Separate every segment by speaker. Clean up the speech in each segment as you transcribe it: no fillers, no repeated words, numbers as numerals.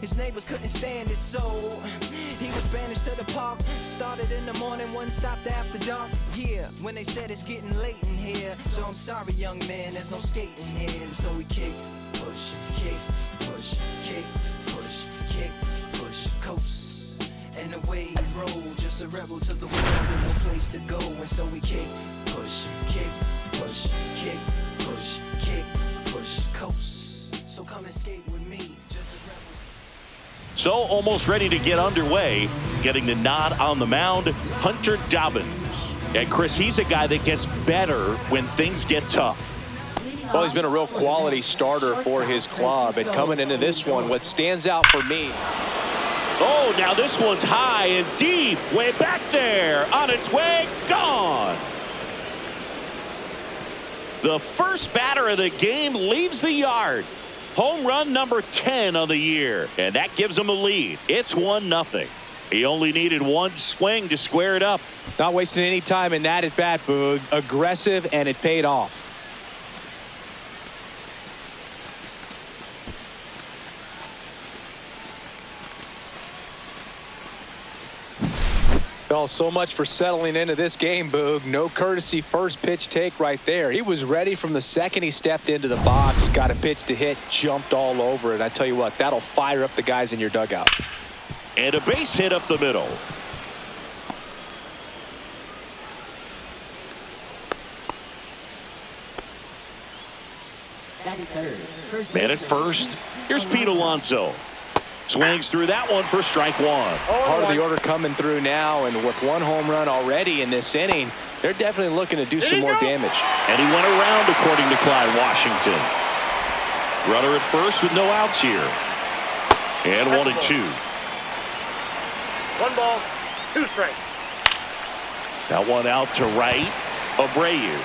Speaker 1: His neighbors couldn't stand it, so he was banished to the park. Started in the morning, one stopped after dark. Yeah, when they said it's getting late in here. So I'm sorry, young man, there's no skating here. And so we kick, push, kick, push, kick, push, kick, push, coast. And away he rolled, just a rebel to the world with no place to go. And so we kick, push, kick, push, kick, push, kick, push, coast. So come and skate with me, just a rebel.
Speaker 2: So almost ready to get underway, getting the nod on the mound, Hunter Dobbins. And Chris, he's a guy that gets better when things get tough.
Speaker 3: Well, he's been a real quality starter for his club, and coming into this one, what stands out for me.
Speaker 2: Oh, now this one's high and deep, way back there, on its way, gone. The first batter of the game leaves the yard. Home run number 10 of the year, and that gives him a lead. It's 1-0. He only needed one swing to square it up.
Speaker 3: Not wasting any time in that at bat, Boog. Aggressive, and it paid off. Well, so much for settling into this game, Boog. No courtesy first pitch take right there. He was ready from the second he stepped into the box, got a pitch to hit, jumped all over it. I tell you what, that'll fire up the guys in your dugout.
Speaker 2: And a base hit up the middle. Man at first. Here's Pete Alonso. Swings through that one for strike one.
Speaker 3: Part of the order coming through now, and with one home run already in this inning, they're definitely looking to do some more damage.
Speaker 2: And he went around, according to Clyde Washington. Runner at first with no outs here. And 1-2.
Speaker 4: 1 ball, 2 strikes.
Speaker 2: That one out to right. Abreu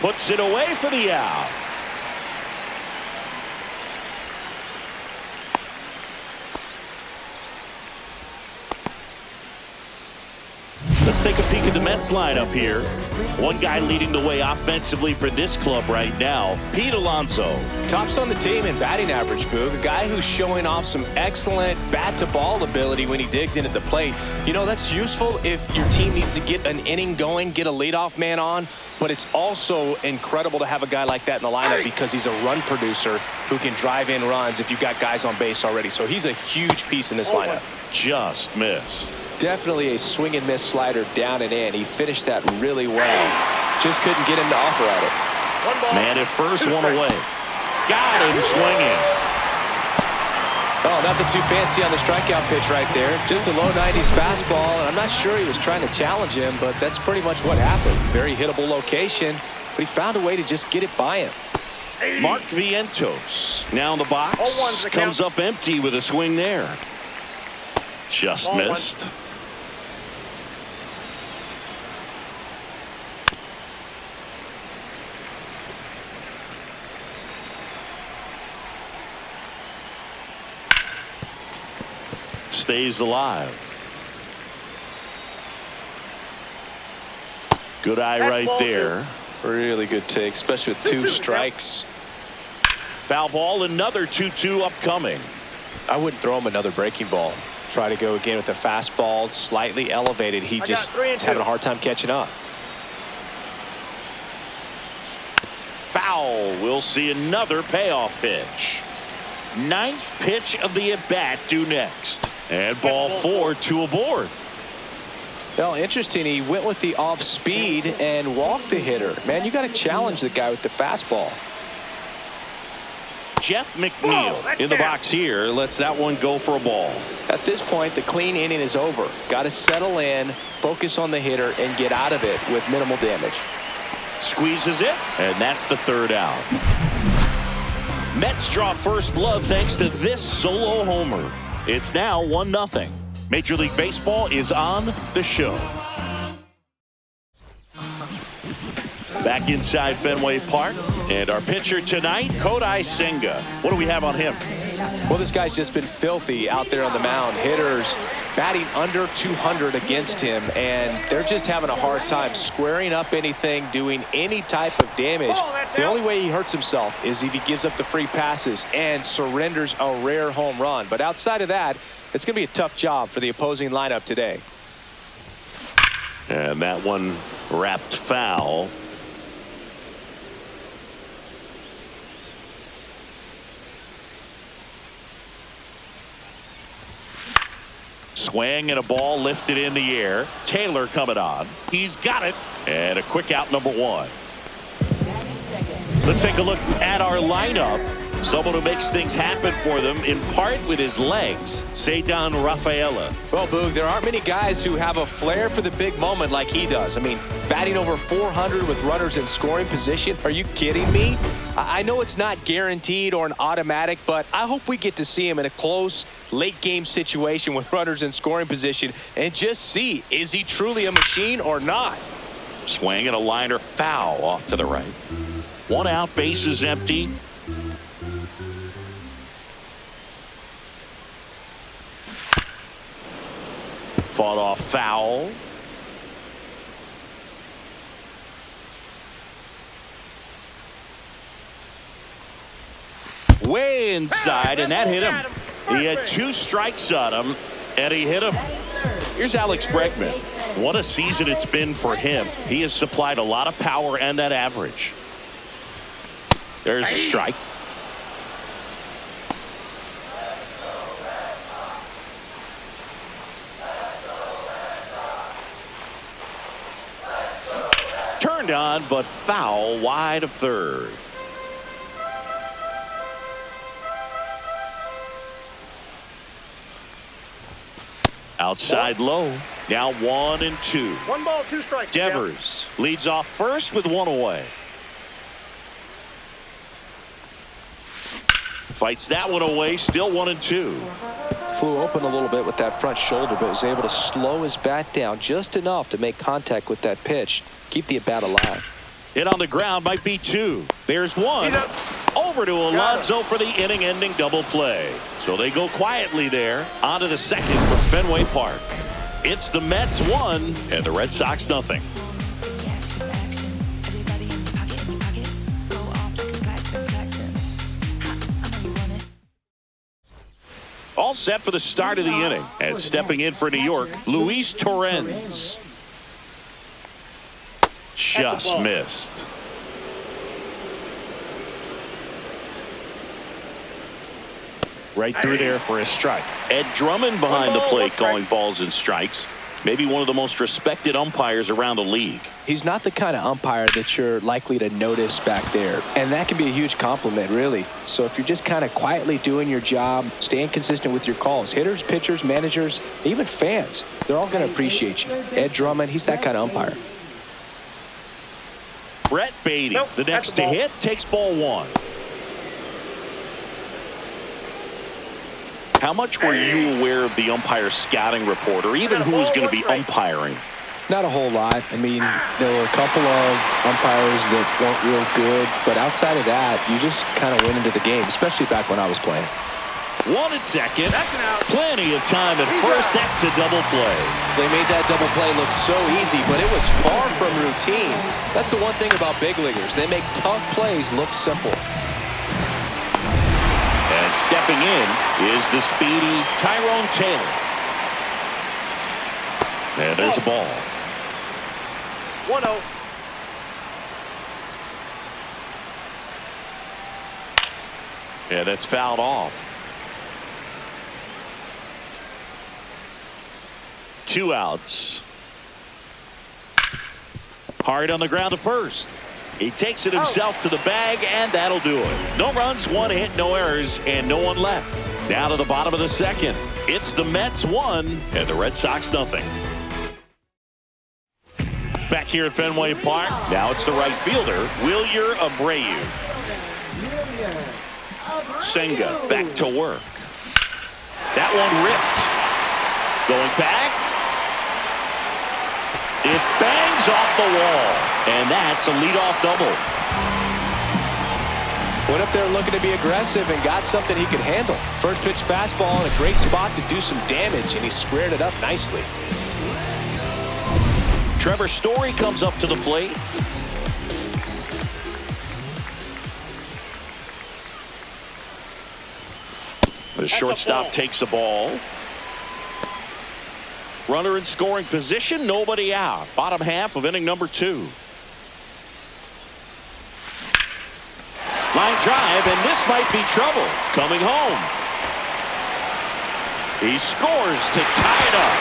Speaker 2: puts it away for the out. Let's take a peek at the Mets lineup here. One guy leading the way offensively for this club right now, Pete Alonso.
Speaker 3: Tops on the team in batting average, Boog. A guy who's showing off some excellent bat-to-ball ability when he digs in at the plate. You know, that's useful if your team needs to get an inning going, get a leadoff man on. But it's also incredible to have a guy like that in the lineup because he's a run producer who can drive in runs if you've got guys on base already. So he's a huge piece in this lineup.
Speaker 2: Just missed.
Speaker 3: Definitely a swing and miss slider down and in. He finished that really well. Just couldn't get him to offer at it.
Speaker 2: Man at first, one away. Got him swinging.
Speaker 3: Oh, nothing too fancy on the strikeout pitch right there. Just a low 90s fastball, and I'm not sure he was trying to challenge him, but that's pretty much what happened. Very hittable location, but he found a way to just get it by him.
Speaker 2: Mark Vientos now in the box. Comes up empty with a swing there. Just missed. Stays alive. Good eye right there.
Speaker 3: Really good take, especially with 2 strikes.
Speaker 2: Foul ball, another 2-2 upcoming.
Speaker 3: I wouldn't throw him another breaking ball. Try to go again with the fastball, slightly elevated. He just is having a hard time catching up.
Speaker 2: Foul. We'll see another payoff pitch. 9th pitch of the at-bat due next. And ball 4, 2 aboard.
Speaker 3: Well, interesting. He went with the off speed and walked the hitter. Man, you got to challenge the guy with the fastball.
Speaker 2: Jeff McNeil in the box here lets that one go for a ball.
Speaker 3: At this point, the clean inning is over. Got to settle in, focus on the hitter, and get out of it with minimal damage.
Speaker 2: Squeezes it, and that's the 3rd out. Mets draw first blood thanks to this solo homer. It's now 1-0. Major League Baseball is on the show. Back inside Fenway Park, and our pitcher tonight, Kodai Senga. What do we have on him?
Speaker 3: Well, this guy's just been filthy out there on the mound. Hitters batting under 200 against him, and they're just having a hard time squaring up anything, doing any type of damage. The only way he hurts himself is if he gives up the free passes and surrenders a rare home run. But outside of that, it's going to be a tough job for the opposing lineup today.
Speaker 2: And that one wrapped foul. Swing and a ball lifted in the air. Taylor coming on. He's got it. And a quick out, number one. Let's take a look at our lineup. Someone who makes things happen for them, in part with his legs, Ceddanne Rafaela.
Speaker 3: Well, Boog, there aren't many guys who have a flair for the big moment like he does. I mean, batting over 400 with runners in scoring position. Are you kidding me? I know it's not guaranteed or an automatic, but I hope we get to see him in a close, late-game situation with runners in scoring position and just see, is he truly a machine or not?
Speaker 2: Swing and a liner foul off to the right. One out, bases empty. Fought off foul. Way inside, and that hit him. He had 2 strikes on him, and he hit him. Here's Alex Bregman. What a season it's been for him. He has supplied a lot of power and that average. There's a strike. Turned on, but foul wide of third. Outside low. Now 1 and 2.
Speaker 4: 1 ball, 2 strikes.
Speaker 2: Devers leads off first with 1 away. Fights that one away. Still 1 and 2.
Speaker 3: Flew open a little bit with that front shoulder, but was able to slow his bat down just enough to make contact with that pitch. Keep the at-bat alive.
Speaker 2: Hit on the ground, might be 2. There's 1. Over to Alonso for the inning-ending double play. So they go quietly there. On to the second from Fenway Park. It's the Mets 1 and the Red Sox nothing. All set for the start of the inning. And stepping in for New York, Luis Torrens. Just missed. Right through there for a strike. Ed Drummond behind the plate calling balls and strikes. Maybe one of the most respected umpires around the league.
Speaker 3: He's not the kind of umpire that you're likely to notice back there. And that can be a huge compliment, really. So if you're just kind of quietly doing your job, staying consistent with your calls, hitters, pitchers, managers, even fans, they're all going to appreciate you. Ed Drummond, he's that kind of umpire.
Speaker 2: Brett Beatty, the next to hit, takes ball 1. How much were you aware of the umpire scouting report, or even who was going to be umpiring?
Speaker 3: Not a whole lot. I mean, there were a couple of umpires that weren't real good, but outside of that, you just kind of went into the game, especially back when I was playing.
Speaker 2: 1 at second. Plenty of time at first. That's a double play.
Speaker 3: They made that double play look so easy, but it was far from routine. That's the one thing about big leaguers. They make tough plays look simple.
Speaker 2: And stepping in is the speedy Tyrone Taylor. And there's a ball.
Speaker 4: 1-0.
Speaker 2: Yeah, that's fouled off. 2 outs. Hard on the ground to first. He takes it himself to the bag, and that'll do it. No runs, 1 hit, no errors, and no one left. Down to the bottom of the second. It's the Mets 1 and the Red Sox nothing. Back here at Fenway Park, now it's the right fielder, Wilyer Abreu. Senga back to work. That one ripped. Going back. It bangs off the wall, and that's a leadoff double.
Speaker 3: Went up there looking to be aggressive and got something he could handle. First pitch fastball in a great spot to do some damage, and he squared it up nicely.
Speaker 2: Trevor Story comes up to the plate. The shortstop takes the ball. Runner in scoring position, nobody out. Bottom half of inning number 2. Line drive, and this might be trouble. Coming home. He scores to tie it up.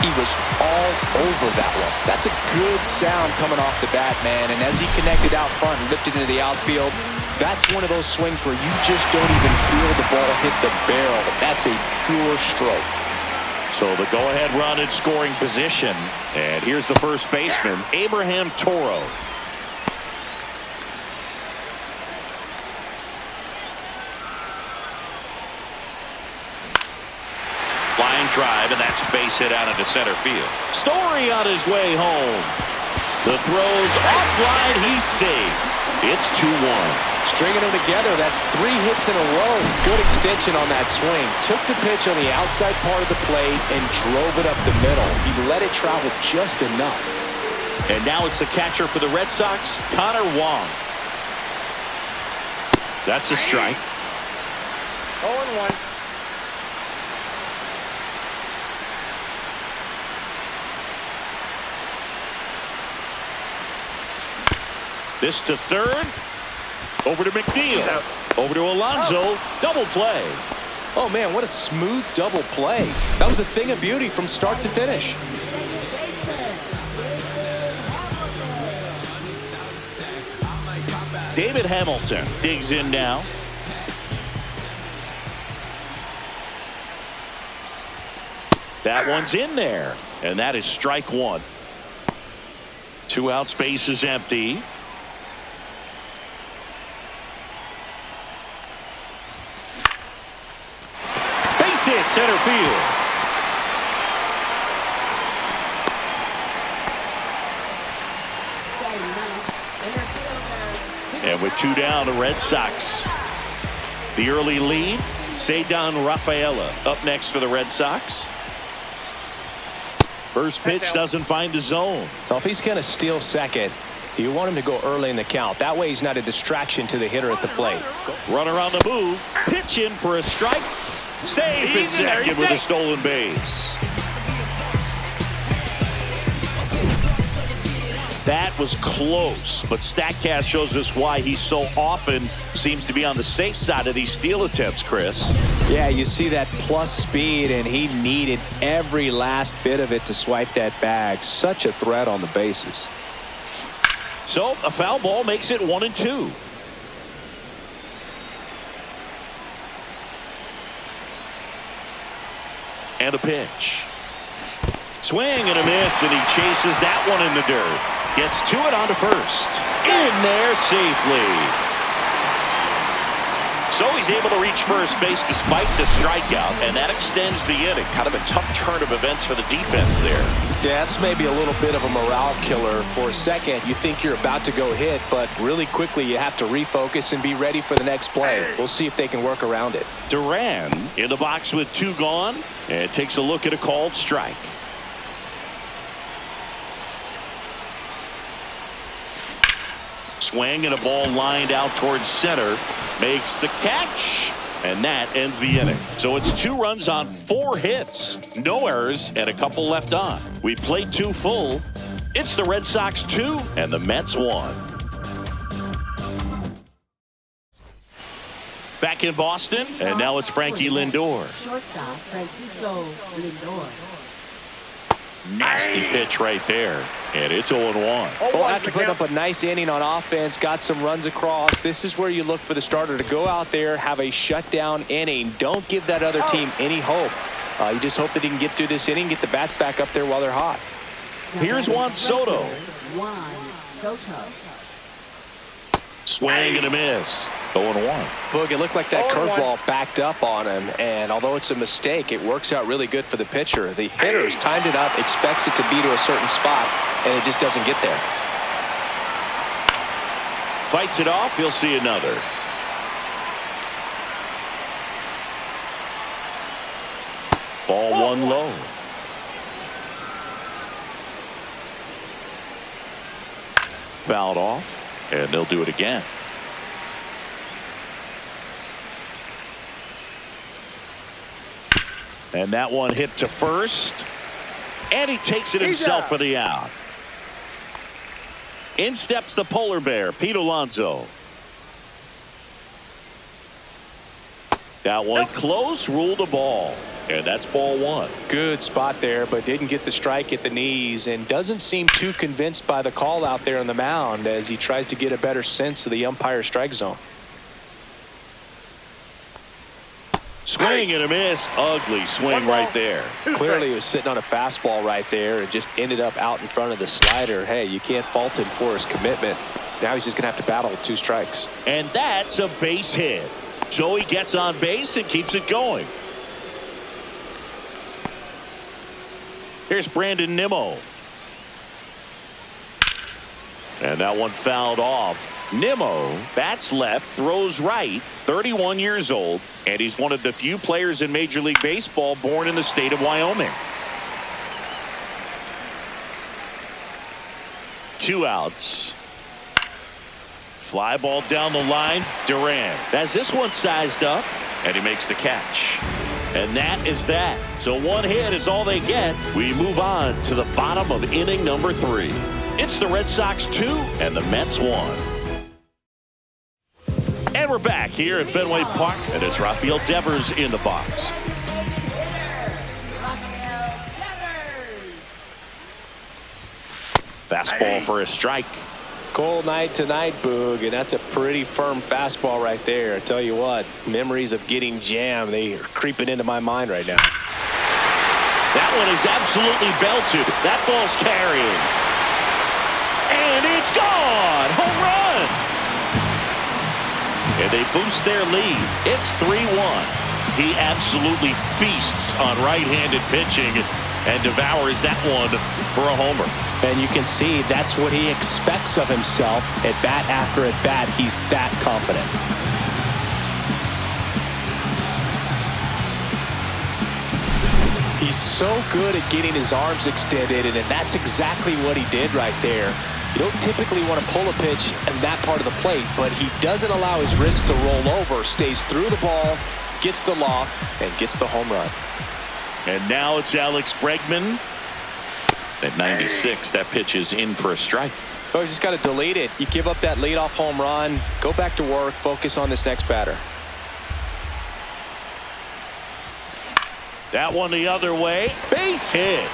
Speaker 3: He was all over that one. That's a good sound coming off the bat, man. And as he connected out front and lifted into the outfield, that's one of those swings where you just don't even feel the ball hit the barrel. That's a pure stroke.
Speaker 2: So the go-ahead run in scoring position. And here's the first baseman, Abraham Toro. Line drive, and that's a base hit out into center field. Story on his way home. The throw's offline. He's safe. It's 2-1.
Speaker 3: Stringing them together, that's 3 hits in a row. Good extension on that swing. Took the pitch on the outside part of the plate and drove it up the middle. He let it travel just enough.
Speaker 2: And now it's the catcher for the Red Sox, Connor Wong. That's a strike.
Speaker 4: 0-1.
Speaker 2: This to third. Over to McNeil. Over to Alonso. Double play.
Speaker 3: Oh, man, what a smooth double play. That was a thing of beauty from start to finish.
Speaker 2: David Hamilton digs in now. That one's in there. And that is strike 1. 2 out, space is empty. Hit center field. And with 2 down, the Red Sox. The early lead, Ceddanne Rafaela up next for the Red Sox. First pitch doesn't find the zone.
Speaker 3: Well, if he's going to steal second, you want him to go early in the count. That way he's not a distraction to the hitter at the plate.
Speaker 2: Runner on the move. Pitch in for a strike. Safe at second with a stolen base. That was close, but StatCast shows us why he so often seems to be on the safe side of these steal attempts, Chris.
Speaker 3: Yeah, you see that plus speed, and he needed every last bit of it to swipe that bag. Such a threat on the bases.
Speaker 2: So a foul ball makes it 1-2. And a pitch. Swing and a miss, and he chases that one in the dirt. Gets to it onto first. In there safely. So he's able to reach first base despite the strikeout, and that extends the inning. Kind of a tough turn of events for the defense there.
Speaker 3: Yeah, that's maybe a little bit of a morale killer. For a second, you think you're about to go hit, but really quickly you have to refocus and be ready for the next play. We'll see if they can work around it.
Speaker 2: Duran in the box with 2 gone, and takes a look at a called strike. Swing and a ball lined out towards center. Makes the catch. And that ends the inning. So it's 2 runs on 4 hits. No errors and a couple left on. We played 2 full. It's the Red Sox 2 and the Mets 1. Back in Boston, and now it's Frankie Lindor.
Speaker 5: Shortstop Francisco Lindor.
Speaker 2: Nasty pitch right there. And it's 0-1.
Speaker 3: Well, after putting up a nice inning on offense, got some runs across, this is where you look for the starter to go out there, have a shutdown inning. Don't give that other team any hope. You just hope that he can get through this inning, get the bats back up there while they're hot.
Speaker 2: Here's Juan Soto.
Speaker 5: Juan Soto.
Speaker 2: Swing and a miss. 0-1.
Speaker 3: Boog, it looked like that curveball backed up on him, and although it's a mistake, it works out really good for the pitcher. The hitter's timed it up, expects it to be to a certain spot, and it just doesn't get there.
Speaker 2: Fights it off. He'll see another. Ball one low. Fouled off, and they'll do it again. And that one hit to first. And he takes it himself for the out. In steps the polar bear, Pete Alonso. That one close, ruled a ball. And that's ball one.
Speaker 3: Good spot there, but didn't get the strike at the knees and doesn't seem too convinced by the call out there on the mound as he tries to get a better sense of the umpire strike zone.
Speaker 2: Swing and a miss. Ugly swing right there.
Speaker 3: Clearly he was sitting on a fastball right there and just ended up out in front of the slider. Hey, you can't fault him for his commitment. Now he's just going to have to battle with 2 strikes.
Speaker 2: And that's a base hit. So he gets on base and keeps it going. Here's Brandon Nimmo. And that one fouled off. Nimmo bats left, throws right, 31 years old, and he's one of the few players in Major League Baseball born in the state of Wyoming. 2 outs. Fly ball down the line. Duran has this one sized up, and he makes the catch. And that is that. So 1 hit is all they get. We move on to the bottom of inning number 3. It's the Red Sox 2 and the Mets 1. And we're back here at Fenway Park, and it's Rafael Devers in the box. Fastball for a strike.
Speaker 3: Cold night tonight, Boog, and that's a pretty firm fastball right there. I tell you what, memories of getting jammed, they are creeping into my mind right now.
Speaker 2: That one is absolutely belted. That ball's carrying. And it's gone. Home run. And they boost their lead. It's 3-1. He absolutely feasts on right-handed pitching and devours that one for a homer.
Speaker 3: And you can see that's what he expects of himself at bat after at bat. He's that confident. He's so good at getting his arms extended, and that's exactly what he did right there. You don't typically want to pull a pitch in that part of the plate, but he doesn't allow his wrists to roll over, stays through the ball, gets the loft, and gets the home run.
Speaker 2: And now it's Alex Bregman. At 96, that pitch is in for a strike.
Speaker 3: Oh, you just got to delete it. You give up that leadoff home run, go back to work, focus on this next batter.
Speaker 2: That one the other way. Base hit.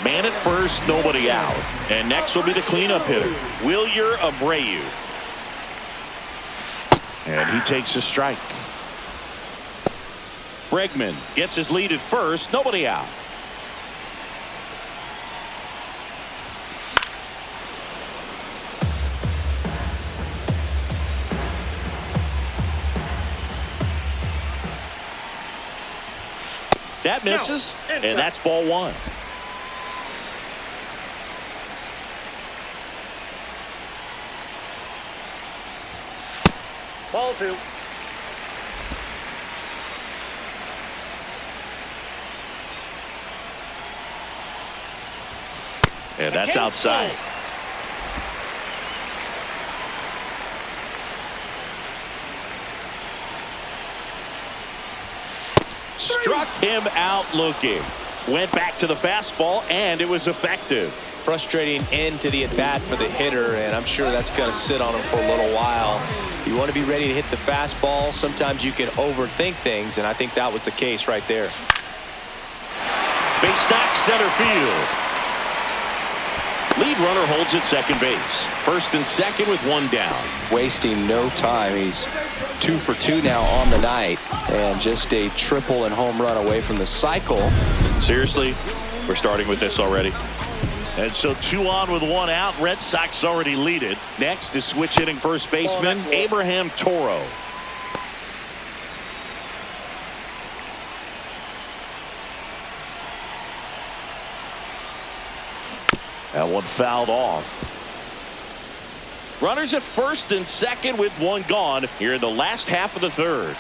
Speaker 2: Man at first, nobody out. And next will be the cleanup hitter, Wilyer Abreu. And he takes a strike. Bregman gets his lead at first, nobody out. That misses, and that's ball one.
Speaker 4: Ball 2.
Speaker 2: And that's outside. Struck him out looking. Went back to the fastball, and it was effective.
Speaker 3: Frustrating end to the at-bat for the hitter, and I'm sure that's going to sit on him for a little while. You want to be ready to hit the fastball. Sometimes you can overthink things, and I think that was the case right there.
Speaker 2: Base knock, center field. Lead runner holds at second base. First and second with one down.
Speaker 3: Wasting no time. He's 2 for 2 now on the night, and just a triple and home run away from the cycle.
Speaker 2: Seriously, we're starting with this already. And so 2 on with 1 out. Red Sox already lead it. Next is switch hitting first baseman Abraham Toro. That one fouled off. Runners at first and second with one gone here in the last half of the third.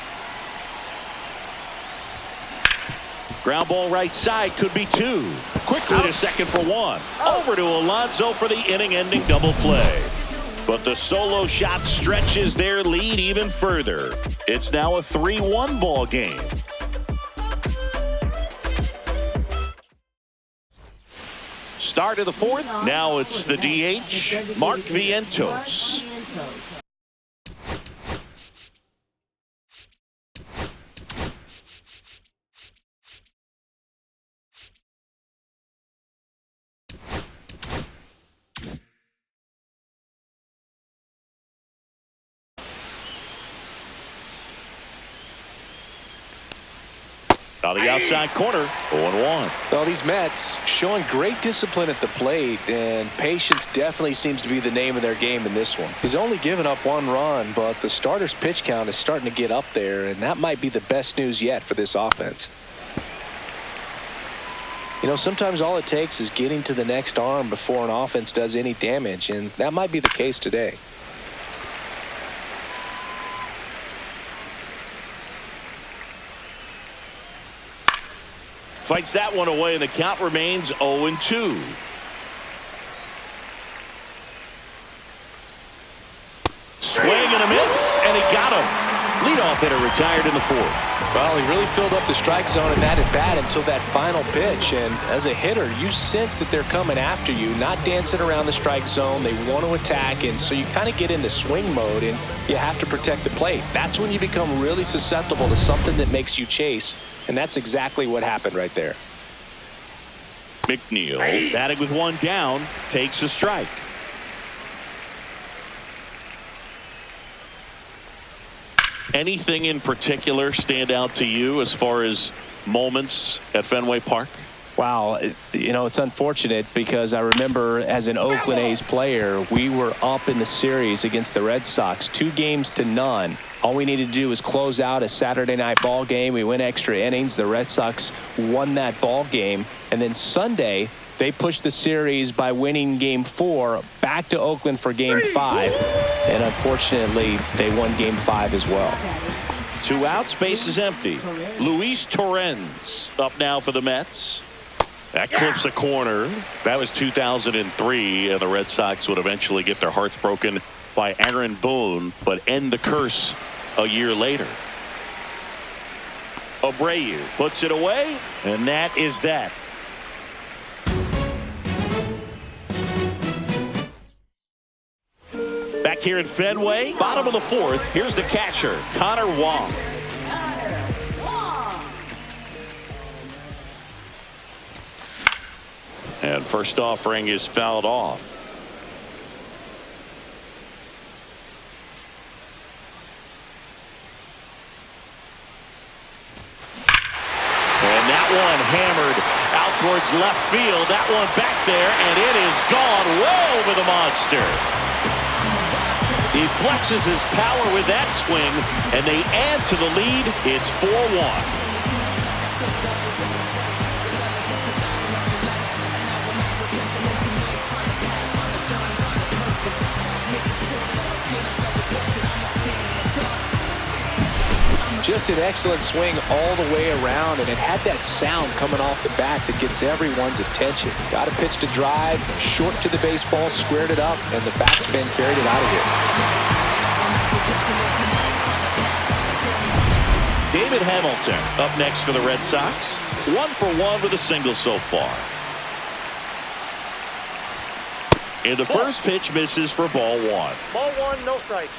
Speaker 2: Ground ball right side, could be two. Quickly to second for one. Over to Alonso for the inning-ending double play. But the solo shot stretches their lead even further. It's now a 3-1 ball game. Start of the fourth. Now it's the DH, Mark Vientos. On the outside corner, 0-1.
Speaker 3: Well, these Mets showing great discipline at the plate, and patience definitely seems to be the name of their game in this one. He's only given up one run, but the starter's pitch count is starting to get up there, and that might be the best news yet for this offense. You know, sometimes all it takes is getting to the next arm before an offense does any damage, and that might be the case today.
Speaker 2: Fights that one away, and the count remains 0-2. Swing and a miss, and he got him. Leadoff hitter retired in the fourth.
Speaker 3: Well, he really filled up the strike zone in that at-bat until that final pitch. And as a hitter, you sense that they're coming after you, not dancing around the strike zone. They want to attack, and so you kind of get into swing mode, and you have to protect the plate. That's when you become really susceptible to something that makes you chase, and that's exactly what happened right there.
Speaker 2: McNeil, batting with one down, takes a strike. Anything in particular stand out to you as far as moments at Fenway Park?
Speaker 3: Wow, you know, it's unfortunate because I remember as an Oakland A's player, we were up in the series against the Red Sox, 2-0. All we needed to do was close out a Saturday night ball game. We went extra innings. The Red Sox won that ball game. And then Sunday, they pushed the series by winning Game 4 back to Oakland for Game 5. And unfortunately, they won Game 5 as well.
Speaker 2: 2 outs, base is empty. Luis Torrens up now for the Mets. That clips a corner. That was 2003, and the Red Sox would eventually get their hearts broken by Aaron Boone, but end the curse a year later. Abreu puts it away, and that is that. Back here at Fenway, bottom of the fourth, here's the catcher, Connor Wong. And first offering is fouled off. And that one hammered out towards left field. That one back there, and it is gone way over the monster. He flexes his power with that swing, and they add to the lead. It's 4-1.
Speaker 3: Just an excellent swing all the way around, and it had that sound coming off the bat that gets everyone's attention. Got a pitch to drive, short to the baseball, squared it up, and the backspin carried it out of here.
Speaker 2: David Hamilton up next for the Red Sox. 1 for 1 with a single so far. And the first pitch misses for ball 1.
Speaker 4: Ball 1, no strike.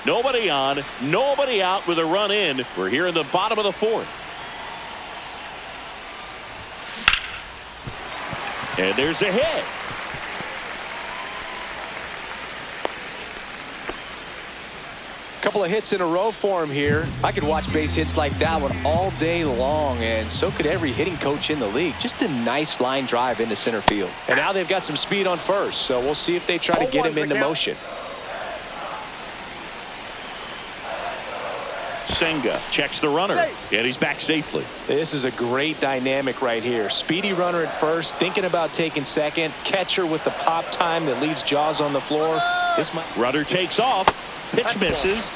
Speaker 2: Nobody on, nobody out with a run in. We're here in the bottom of the fourth. And there's a hit.
Speaker 3: Couple of hits in a row for him here. I could watch base hits like that one all day long, and so could every hitting coach in the league. Just a nice line drive into center field. And now they've got some speed on first, so we'll see if they try to get him into motion.
Speaker 2: Senga checks the runner, and he's back safely.
Speaker 3: This is a great dynamic right here. Speedy runner at first, thinking about taking second. Catcher with the pop time that leaves Jaws on the floor.
Speaker 2: Runner takes off. Pitch misses.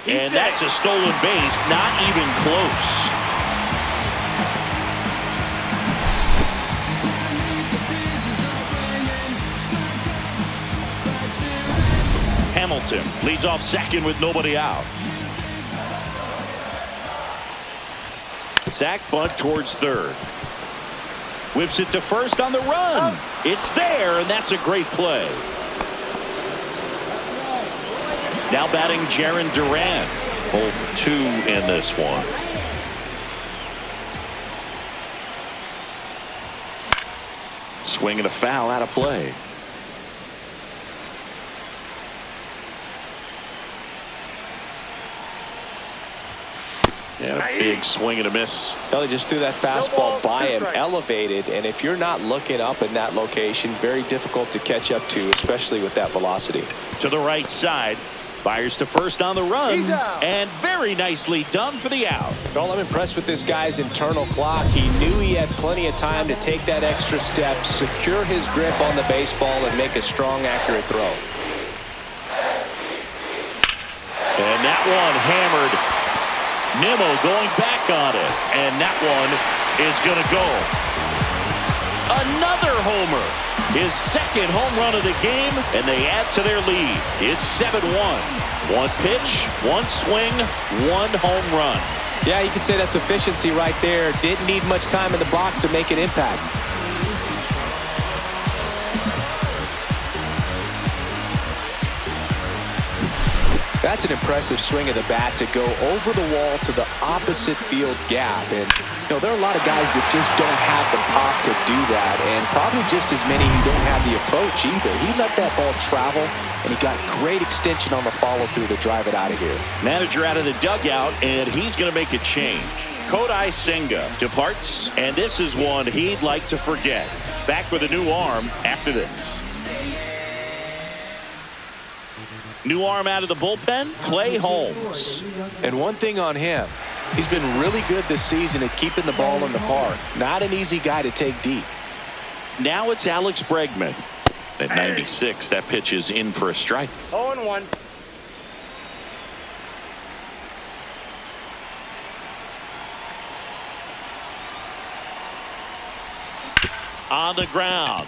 Speaker 2: And that's a stolen base. Not even close. Hamilton leads off second with nobody out. Sack bunt towards third. Whips it to first on the run. It's there, and that's a great play. Now batting Jarren Duran. Both 2 in this one. Swing and a foul out of play. And a big swing and a miss.
Speaker 3: Well, he just threw that fastball by him, elevated, and if you're not looking up in that location, very difficult to catch up to, especially with that velocity.
Speaker 2: To the right side. Fires to first on the run, and very nicely done for the out.
Speaker 3: Well, I'm impressed with this guy's internal clock. He knew he had plenty of time to take that extra step, secure his grip on the baseball, and make a strong, accurate throw.
Speaker 2: And that one hammered. Nimmo going back on it, and that one is going to go. Another homer. His second home run of the game, and they add to their lead. It's 7-1. One pitch, one swing, one home run.
Speaker 3: Yeah, you could say that's efficiency right there. Didn't need much time in the box to make an impact. That's an impressive swing of the bat to go over the wall to the opposite field gap. And, you know, there are a lot of guys that just don't have the pop to do that, and probably just as many who don't have the approach either. He let that ball travel, and he got great extension on the follow-through to drive it out of here.
Speaker 2: Manager out of the dugout, and he's going to make a change. Kodai Senga departs, and this is one he'd like to forget. Back with a new arm after this. New arm out of the bullpen, Clay Holmes.
Speaker 3: And one thing on him, he's been really good this season at keeping the ball in the park. Not an easy guy to take deep.
Speaker 2: Now it's Alex Bregman. At 96, that pitch is in for a strike.
Speaker 4: 0-1.
Speaker 2: On the ground.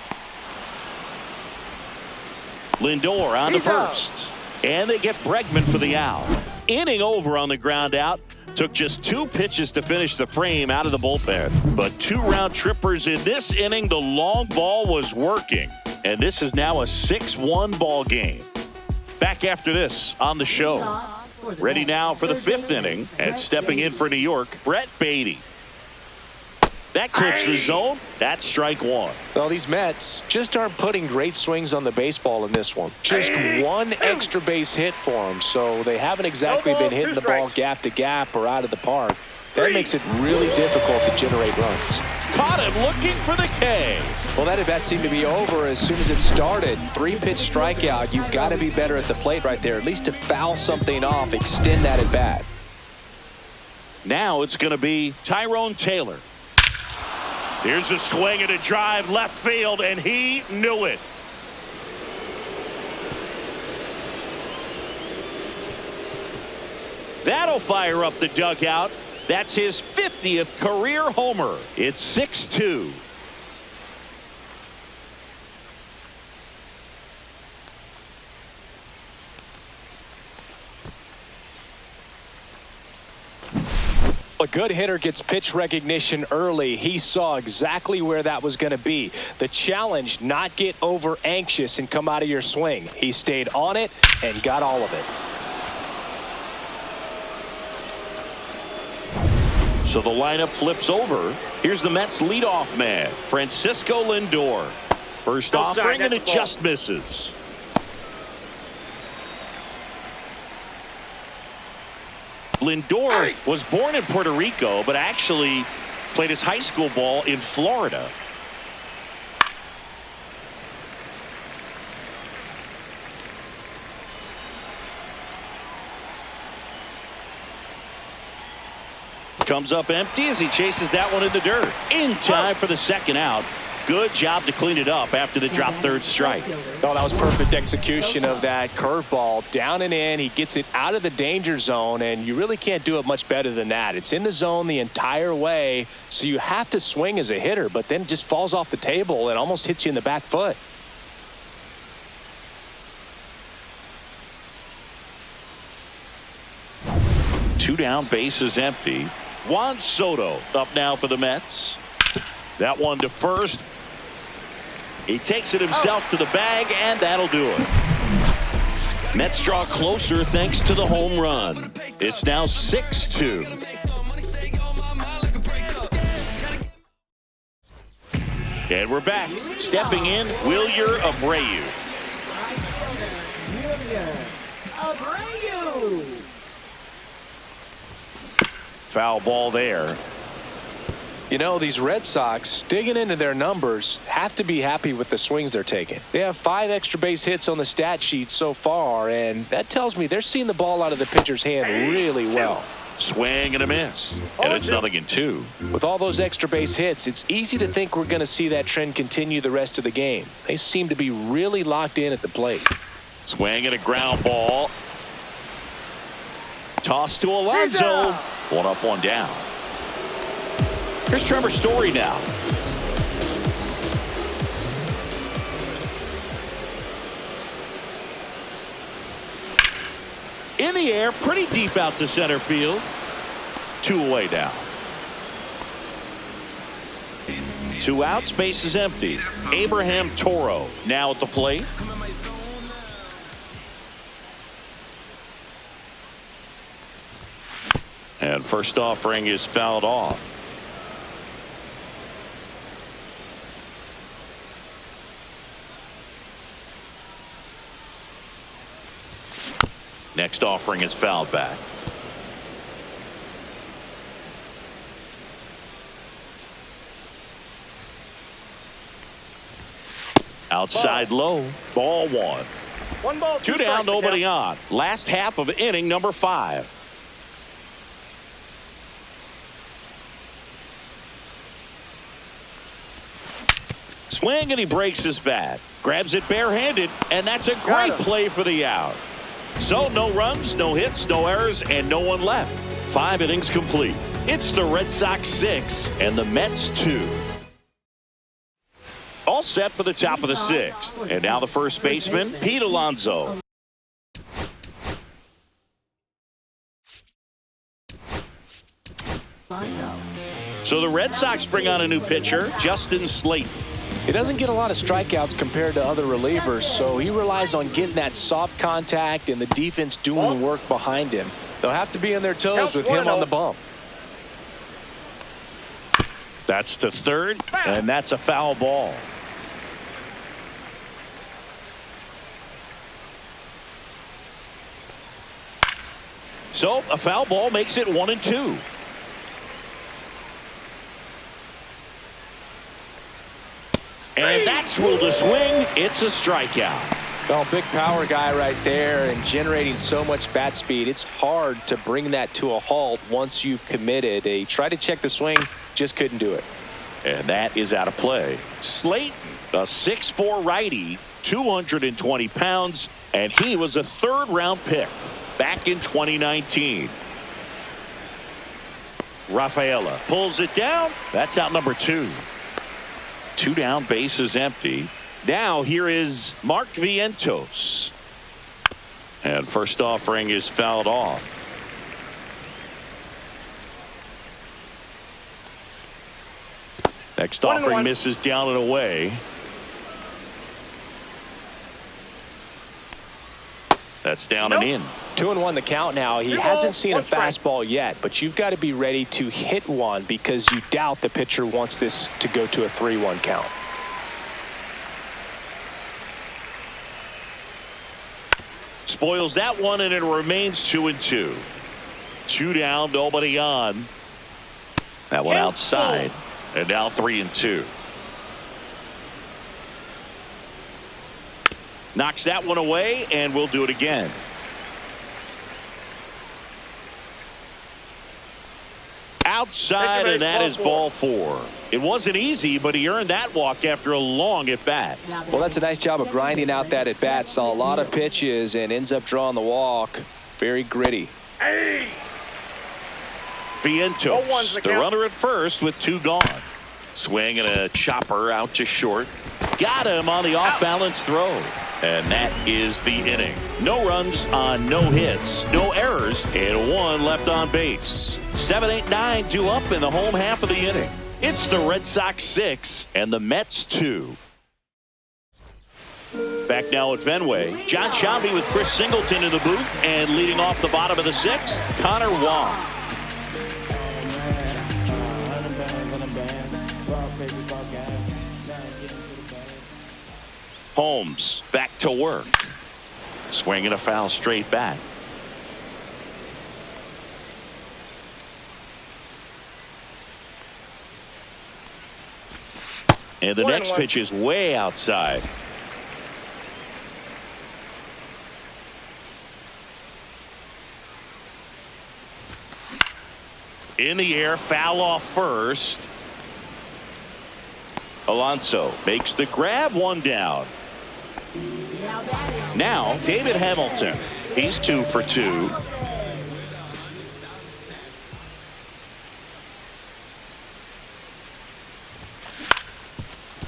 Speaker 2: Lindor on to first. And they get Bregman for the out. Inning over on the ground out. Took just 2 pitches to finish the frame out of the bullpen. But 2 round trippers in this inning. The long ball was working. And this is now a 6-1 ball game. Back after this on the show. Ready now for the 5th inning. And stepping in for New York, Brett Beatty. That clips the zone. That's strike 1.
Speaker 3: Well, these Mets just aren't putting great swings on the baseball in this one. Just 1 extra base hit for them, so they haven't exactly been hitting the ball gap to gap or out of the park. That makes it really difficult to generate runs.
Speaker 2: Caught him looking for the K.
Speaker 3: Well, that at-bat seemed to be over as soon as it started. 3-pitch strikeout. You've got to be better at the plate right there, at least to foul something off, extend that at-bat.
Speaker 2: Now it's going to be Tyrone Taylor. Here's a swing and a drive left field, and he knew it. That'll fire up the dugout. That's his 50th career homer. It's 6-2.
Speaker 3: A good hitter gets pitch recognition early. He saw exactly where that was going to be. The challenge, not get over anxious and come out of your swing. He stayed on it and got all of it.
Speaker 2: So the lineup flips over. Here's the Mets leadoff man, Francisco Lindor. First offering, and it just misses. Lindor was born in Puerto Rico, but actually played his high school ball in Florida. comes up empty as he chases that one in the dirt. In time for the second out. Good job to clean it up after the drop third strike.
Speaker 3: Oh, that was perfect execution of that curveball. Down and in. He gets it out of the danger zone, and you really can't do it much better than that. It's in the zone the entire way, so you have to swing as a hitter, but then it just falls off the table and almost hits you in the back foot.
Speaker 2: Two down, bases empty. Juan Soto up now for the Mets. That one to first. He takes it himself to the bag, and that'll do it. Mets draw closer thanks to the home run. It's now 6-2. And we're back. Stepping in, Wilyer Abreu.
Speaker 5: Abreu.
Speaker 2: Foul ball there.
Speaker 3: You know, these Red Sox, digging into their numbers, have to be happy with the swings they're taking. They have 5 extra base hits on the stat sheet so far, and that tells me they're seeing the ball out of the pitcher's hand really well.
Speaker 2: Swing and a miss. And it's 0-2.
Speaker 3: With all those extra base hits, it's easy to think we're going to see that trend continue the rest of the game. They seem to be really locked in at the plate.
Speaker 2: Swing and a ground ball. Toss to Alonso. One up, one down. Here's Trevor Story now. In the air, pretty deep out to center field. 2 away now. 2 outs, base is empty. Abraham Toro now at the plate. And first offering is fouled off. Next offering is fouled back. Outside low. Ball 1.
Speaker 4: 1 ball,
Speaker 2: 2 down, nobody on. Last half of inning number 5. Swing and he breaks his bat. Grabs it barehanded, and that's a great play for the out. So no runs, no hits, no errors, and no one left. 5 innings complete. It's the Red Sox 6 and the Mets 2. All set for the top of the 6th. And now the first baseman, Pete Alonso. So the Red Sox bring on a new pitcher, Justin Slayton.
Speaker 3: He doesn't get a lot of strikeouts compared to other relievers, so he relies on getting that soft contact and the defense doing the work behind him. They'll have to be on their toes with him on the bump.
Speaker 2: That's to third, and that's a foul ball. So a foul ball makes it 1-2. And that's ruled a swing. It's a strikeout.
Speaker 3: Well, big power guy right there and generating so much bat speed. It's hard to bring that to a halt once you've committed. They tried to check the swing, just couldn't do it.
Speaker 2: And that is out of play. Slayton, a 6'4" righty, 220 pounds, and he was a 3rd-round pick back in 2019. Rafaela pulls it down. That's out number 2. 2 down, base is empty. Now here is Mark Vientos. And first offering is fouled off. Next offering misses down and away. That's down and in.
Speaker 3: 2-1 the count now. He hasn't seen a fastball yet, but you've got to be ready to hit one because you doubt the pitcher wants this to go to a 3-1 count.
Speaker 2: Spoils that one, and it remains 2-2. 2 down, nobody on. That one outside, and now 3-2. Knocks that one away, and we'll do it again. outside, and that is ball 4. It wasn't easy, but he earned that walk after a long at-bat.
Speaker 3: Well, that's a nice job of grinding out that at-bat. Saw a lot of pitches and ends up drawing the walk. Very gritty.
Speaker 2: Vientos, the runner at first with 2 gone. Swing and a chopper out to short. Got him on the off-balance throw. And that is the inning. No runs on no hits, no errors, and 1 left on base. 7, 8, 9 due up in the home half of the inning. It's the Red Sox 6 and the Mets 2. Back now at Fenway, John Shelby with Chris Singleton in the booth, and leading off the bottom of the 6th, Connor Wong. Holmes back to work. Swinging a foul straight back. And the next pitch is way outside. In the air, foul off first. Alonso makes the grab, 1 down. Now David Hamilton. He's 2 for 2.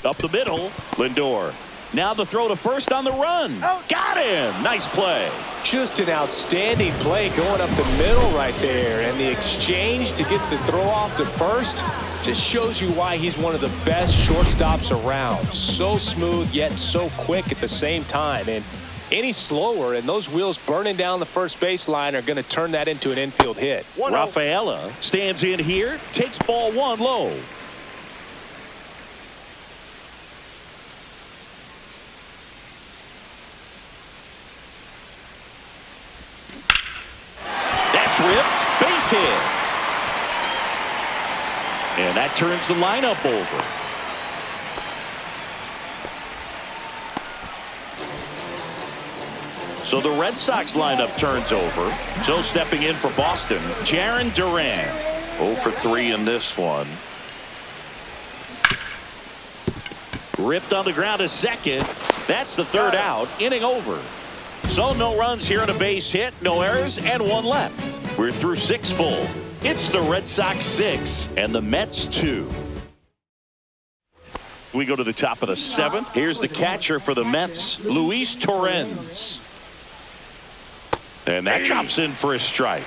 Speaker 2: Up the middle, Lindor. Now the throw to first on the run. Got him. Nice play.
Speaker 3: Just an outstanding play going up the middle right there. And the exchange to get the throw off to first just shows you why he's one of the best shortstops around. So smooth, yet so quick at the same time. And any slower, and those wheels burning down the first baseline are going to turn that into an infield hit.
Speaker 2: Rafaela stands in here, takes ball 1 low. That's ripped, base hit. And that turns the lineup over. So the Red Sox lineup turns over. So stepping in for Boston, Jarren Duran. 0 for 3 in this one. Ripped on the ground to second. That's the 3rd out. Inning over. So no runs here on a base hit, no errors, and 1 left. We're through 6 full. It's the Red Sox 6 and the Mets 2. We go to the top of the 7th. Here's the catcher for the Mets, Luis Torrens. And that drops in for a strike.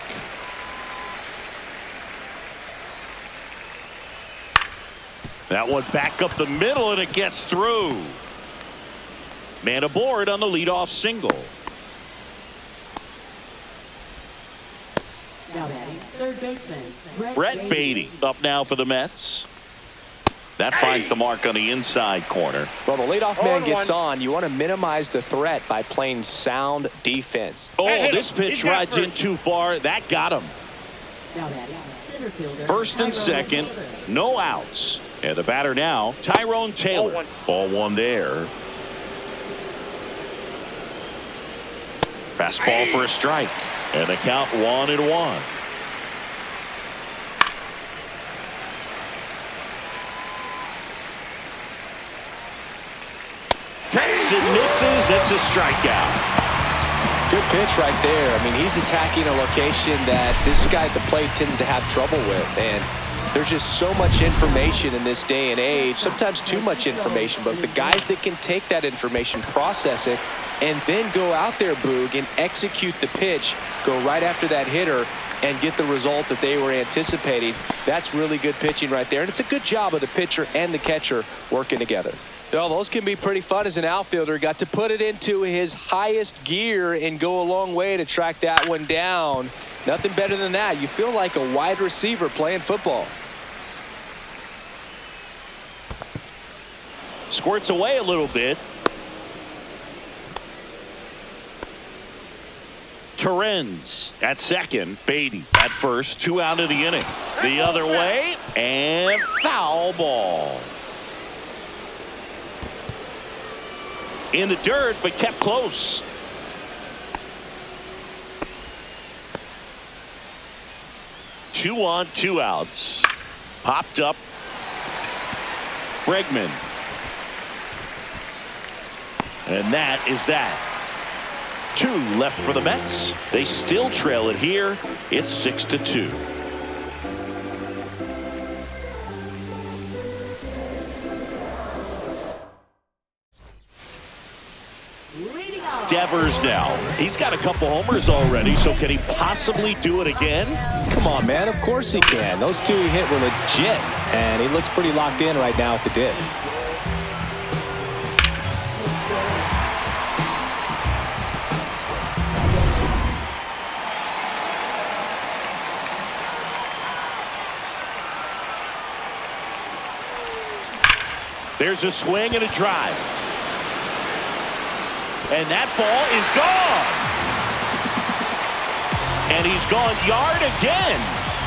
Speaker 2: That one back up the middle, and it gets through. Man aboard on the leadoff single.
Speaker 5: Now batting, third baseman,
Speaker 2: Brett Beatty up now for the Mets. That finds the mark on the inside corner.
Speaker 3: Well, the leadoff man gets on. You want to minimize the threat by playing sound defense.
Speaker 2: Oh, this pitch rides in too far. That got him.
Speaker 5: Now batting, center fielder,
Speaker 2: First and second, no outs. And the batter now, Tyrone Taylor. Ball 1 there. Fastball for a strike. And the count 1-1. Cuts and misses. It's a strikeout.
Speaker 3: Good pitch right there. I mean, he's attacking a location that this guy at the plate tends to have trouble with. And there's just so much information in this day and age, sometimes too much information, but the guys that can take that information, process it, and then go out there, Boog, and execute the pitch, go right after that hitter, and get the result that they were anticipating. That's really good pitching right there, and it's a good job of the pitcher and the catcher working together. Well, those can be pretty fun as an outfielder. Got to put it into his highest gear and go a long way to track that one down. Nothing better than that. You feel like a wide receiver playing football.
Speaker 2: Squirts away a little bit. Torrens at second. Beatty at first. 2 out of the inning. The other way, and foul ball. In the dirt, but kept close. 2 on, 2 outs. Popped up. Bregman. And that is that. 2 left for the Mets. They still trail it here. It's 6-2. Devers now. He's got a couple homers already, so can he possibly do it again?
Speaker 3: Come on, man. Of course he can. Those 2 he hit were legit, and he looks pretty locked in right now at the dip.
Speaker 2: There's a swing and a drive. And that ball is gone. And he's gone yard again.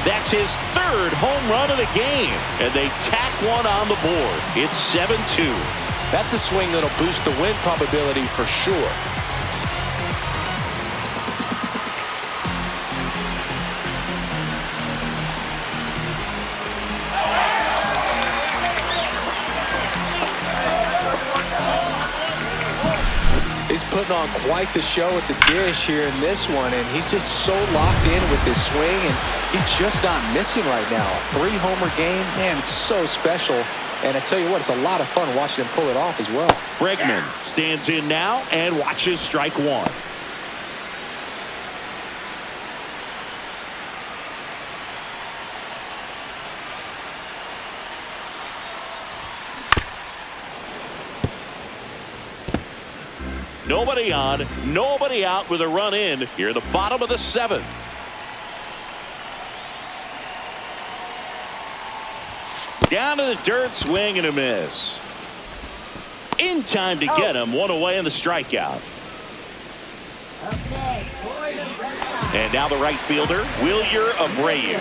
Speaker 2: That's his 3rd home run of the game. And they tack one on the board. It's 7-2.
Speaker 3: That's a swing that'll boost the win probability for sure. He's putting on quite the show at the dish here in this one, and he's just so locked in with this swing, and he's just not missing right now. 3-homer game, man, it's so special. And I tell you what, it's a lot of fun watching him pull it off as well.
Speaker 2: Bregman stands in now and watches strike 1. Nobody on, nobody out with a run in here at the bottom of the 7th. Down to the dirt, swing and a miss. In time to get him, 1 away in the strikeout. And now the right fielder, Wilyer Abreu.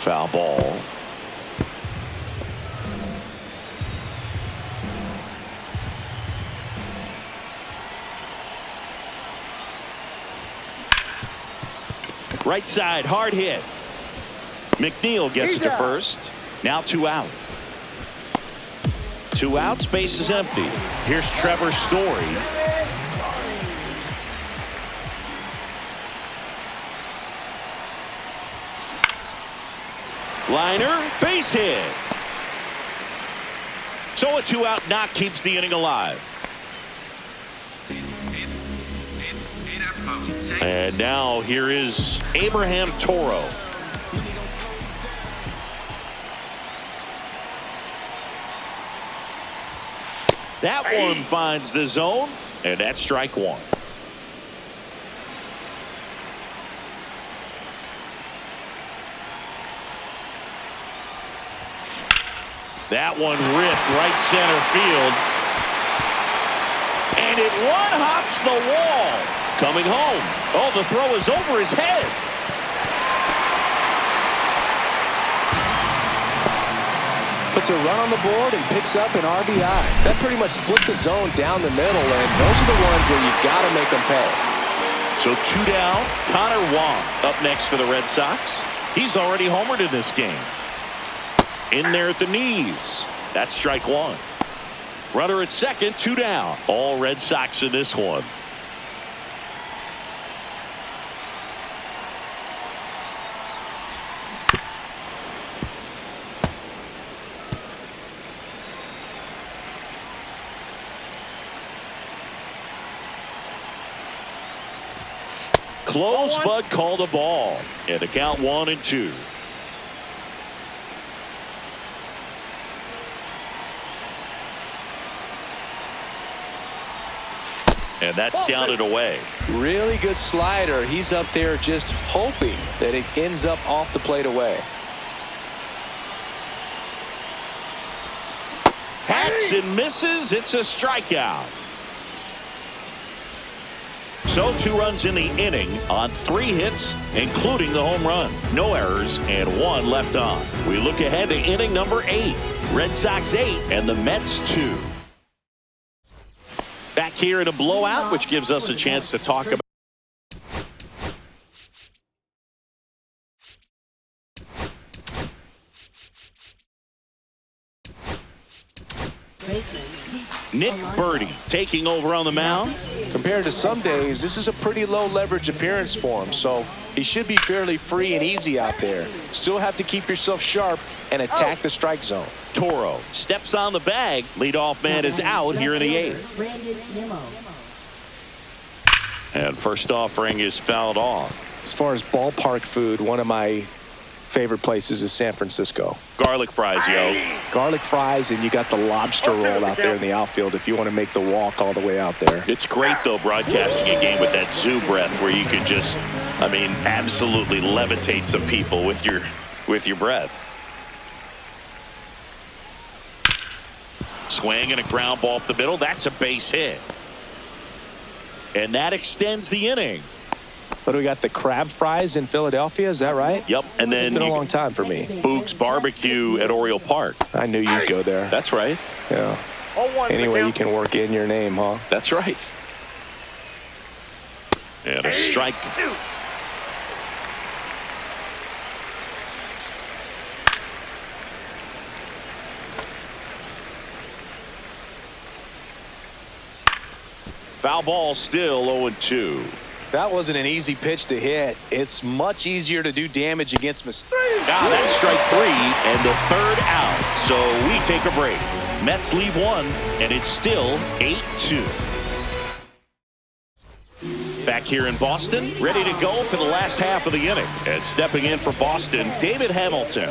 Speaker 2: Foul ball. Right side, hard hit. McNeil gets it to first. Now 2 out. 2 outs, base is empty. Here's Trevor Story. Liner, base hit. So a 2-out knock keeps the inning alive. And now here is Abraham Toro. That one finds the zone, and that's strike 1. That one ripped right center field. And it one-hops the wall. Coming home. Oh, the throw is over his head.
Speaker 3: Puts a run on the board and picks up an RBI. That pretty much split the zone down the middle, and those are the ones where you got to make them pay.
Speaker 2: So 2 down. Connor Wong up next for the Red Sox. He's already homered in this game. In there at the knees. That's strike 1. Runner at second, 2 down. All Red Sox in this one. Close, but called a ball. And the count 1-2. And that's down and away.
Speaker 3: Really good slider. He's up there just hoping that it ends up off the plate away.
Speaker 2: Hacks and misses. It's a strikeout. So 2 runs in the inning on 3 hits, including the home run. No errors and 1 left on. We look ahead to inning number 8. Red Sox 8 and the Mets 2. Back here in a blowout, which gives us a chance to talk about. Nick Birdie taking over on the mound.
Speaker 3: Compared to some days, this is a pretty low leverage appearance for him, so he should be fairly free and easy out there. Still have to keep yourself sharp and attack the strike zone.
Speaker 2: Toro steps on the bag. Leadoff man is out here in the 8th. And first offering is fouled off.
Speaker 3: As far as ballpark food, one of my favorite places is San Francisco.
Speaker 2: Garlic fries, yo.
Speaker 3: Garlic fries, and you got the lobster roll out there in the outfield if you want to make the walk all the way out there.
Speaker 2: It's great, though, broadcasting a game with that zoo breath where you can just, I mean, absolutely levitate some people with your breath. Swing and a ground ball up the middle. That's a base hit. And that extends the inning.
Speaker 3: What do we got? The crab fries in Philadelphia, is that right?
Speaker 2: Yep. And then
Speaker 3: it's been a long time for me.
Speaker 2: Boog's Barbecue at Oriole Park.
Speaker 3: I knew you'd go there.
Speaker 2: That's right.
Speaker 3: Yeah. Anyway, you can work in your name, huh?
Speaker 2: That's right. And a strike. Foul ball, still 0-2.
Speaker 3: That wasn't an easy pitch to hit. It's much easier to do damage against mistakes.
Speaker 2: Now that's strike 3 and the 3rd out. So we take a break. Mets leave 1, and it's still 8-2. Back here in Boston, ready to go for the last half of the inning. And stepping in for Boston, David Hamilton.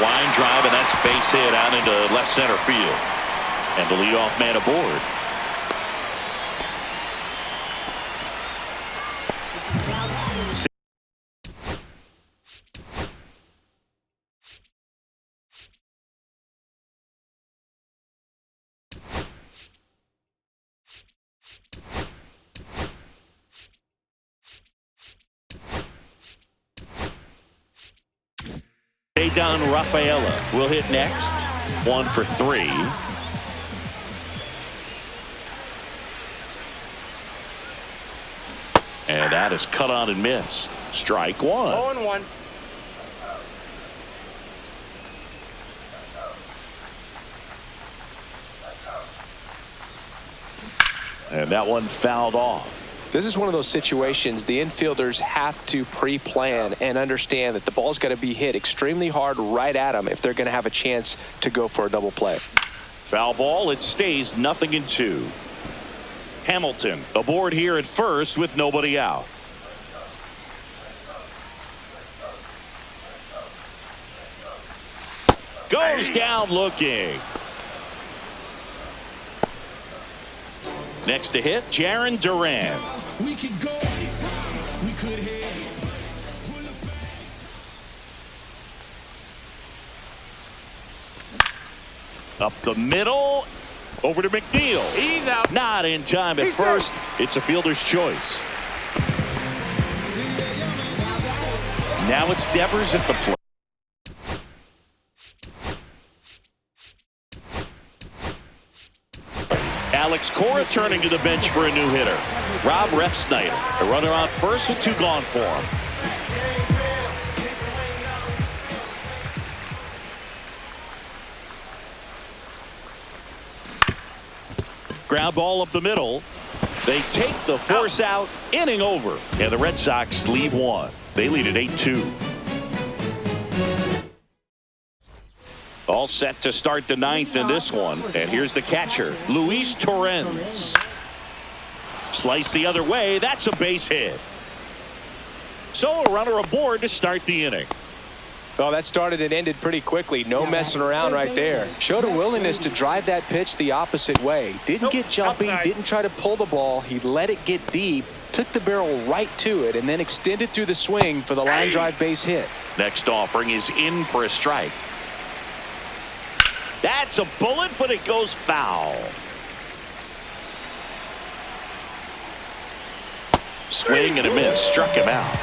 Speaker 2: Line drive, and that's a base hit out into left center field. And the leadoff man aboard. Don Rafaela will hit next. 1 for 3. And that is cut on and missed. Strike 1.
Speaker 4: 0-1.
Speaker 2: And that one fouled off.
Speaker 3: This is one of those situations the infielders have to pre-plan and understand that the ball's got to be hit extremely hard right at them if they're going to have a chance to go for a double play.
Speaker 2: Foul ball. It stays 0-2. Hamilton aboard here at first with nobody out. Goes down looking. Next to hit, Jarren Duran. We could go anytime. We could hit. Up the middle. Over to McNeil.
Speaker 4: He's out.
Speaker 2: Not in time at first. It's a fielder's choice. Now it's Devers at the plate. Alex Cora turning to the bench for a new hitter. Rob Refsnyder, a runner on first with 2 gone for him. Ground ball up the middle. They take the force out. Inning over. And the Red Sox leave 1. They lead at 8-2. All set to start the 9th in this one. And here's the catcher, Luis Torrens. Slice the other way. That's a base hit. So a runner aboard to start the inning.
Speaker 3: Well, that started and ended pretty quickly. No messing around right there. Showed a willingness to drive that pitch the opposite way. Didn't get jumpy, didn't try to pull the ball. He let it get deep, took the barrel right to it, and then extended through the swing for the line drive base hit.
Speaker 2: Next offering is in for a strike. That's a bullet, but it goes foul. Swing and a miss. Struck him out.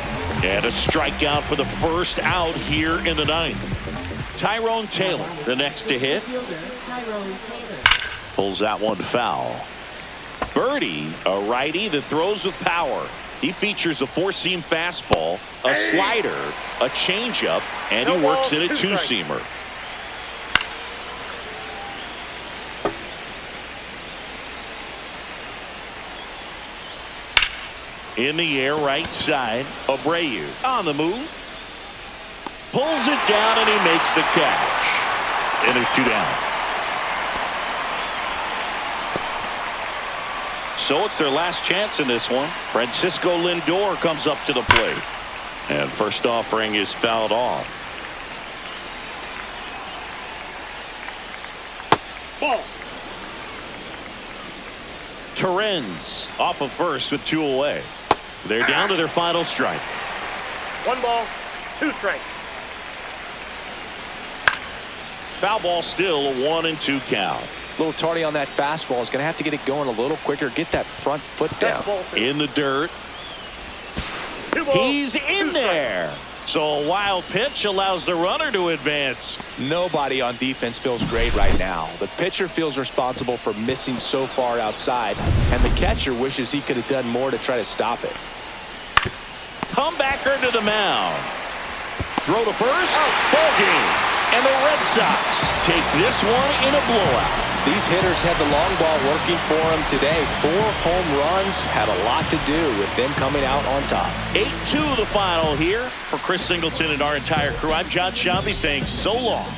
Speaker 2: And a strikeout for the first out here in the 9th. Tyrone Taylor, the next to hit.
Speaker 5: Fielder, Tyrone Taylor.
Speaker 2: Pulls that one foul. Birdie, a righty that throws with power. He features a four-seam fastball, a slider, a changeup, and he works in a two-seamer. In the air, right side. Abreu on the move. Pulls it down, and he makes the catch. And there's two down. So it's their last chance in this one. Francisco Lindor comes up to the plate. And first offering is fouled off.
Speaker 4: Ball.
Speaker 2: Torrens off of first with 2 away. They're down to their final strike.
Speaker 4: 1 ball, 2 strikes.
Speaker 2: Foul ball still, a 1-2 count.
Speaker 3: A little tardy on that fastball. Is going to have to get it going a little quicker. Get that front foot down.
Speaker 2: In the dirt.
Speaker 4: 2 balls.
Speaker 2: He's in there. So a wild pitch allows the runner to advance.
Speaker 3: Nobody on defense feels great right now. The pitcher feels responsible for missing so far outside, and the catcher wishes he could have done more to try to stop it.
Speaker 2: Comebacker to the mound. Throw to first. Ball game. And the Red Sox take this one in a blowout.
Speaker 3: These hitters had the long ball working for them today. 4 home runs had a lot to do with them coming out on top.
Speaker 2: 8-2 the final here. For Chris Singleton and our entire crew, I'm John Shambi saying so long.